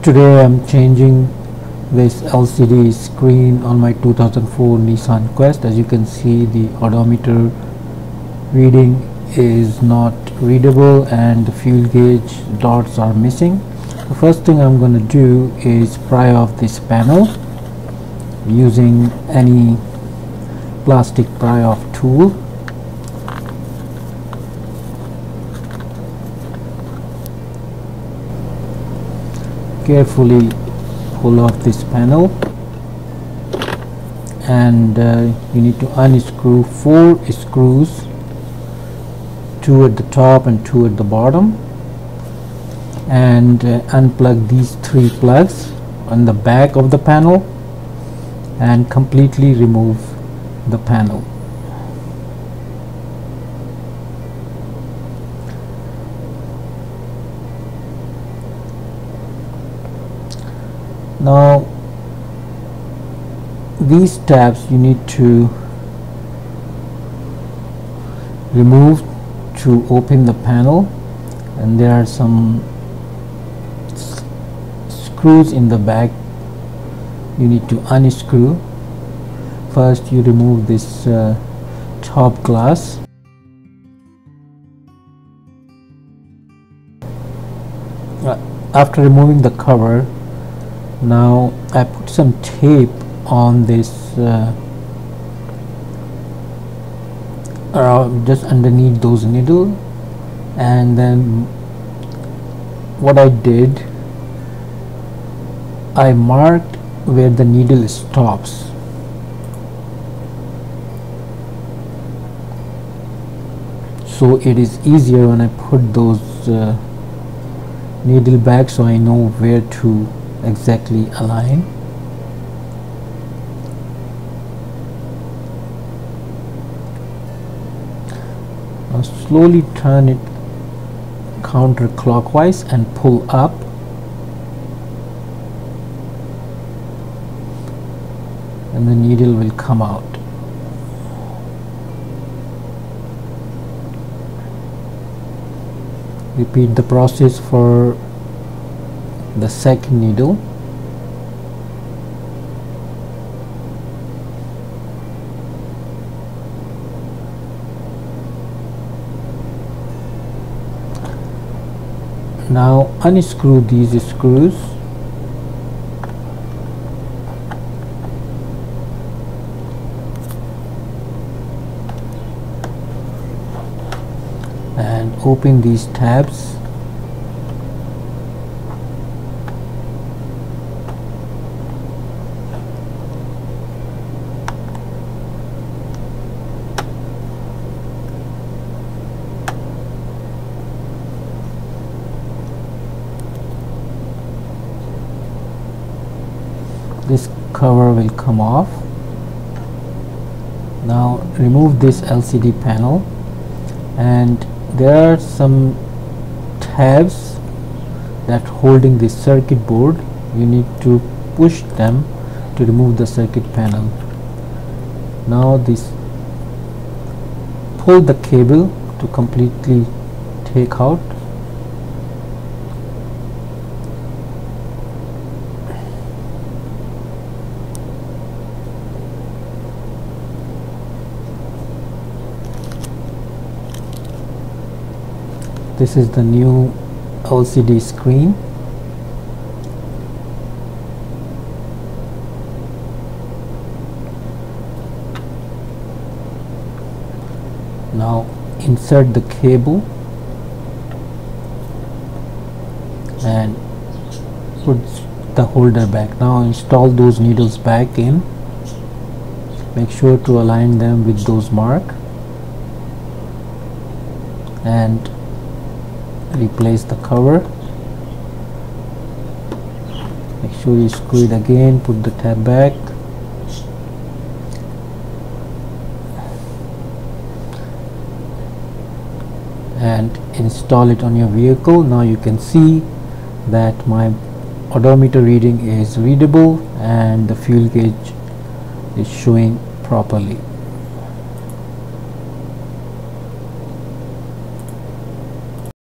Today I'm changing this LCD screen on my 2004 Nissan Quest. As you can see, the odometer reading is not readable and the fuel gauge dots are missing. The first thing I'm going to do is pry off this panel using any plastic pry off tool. Carefully pull off this panel, and you need to unscrew 4 screws, 2 at the top and 2 at the bottom, and unplug these 3 plugs on the back of the panel and completely remove the panel. Now these tabs you need to remove to open the panel, and there are some screws in the back you need to unscrew. First you remove this top glass. After removing the cover, now I put some tape on this just underneath those needles, and then what I did, I marked where the needle stops. So it is easier when I put those needle back, so I know where to exactly align. Now slowly turn it counterclockwise and pull up, and the needle will come out. Repeat the process for the second needle. Now unscrew these screws. And open these tabs. This cover will come off. Now remove this LCD panel, and there are some tabs that holding the circuit board. You need to push them to remove the circuit panel. Now this, pull the cable to completely take out. This is the new LCD screen. Now insert the cable and put the holder back. Now install those needles back in. Make sure to align them with those marks, and replace the cover. Make sure you screw it again, put the tab back, and install it on your vehicle. Now you can see that my odometer reading is readable and the fuel gauge is showing properly.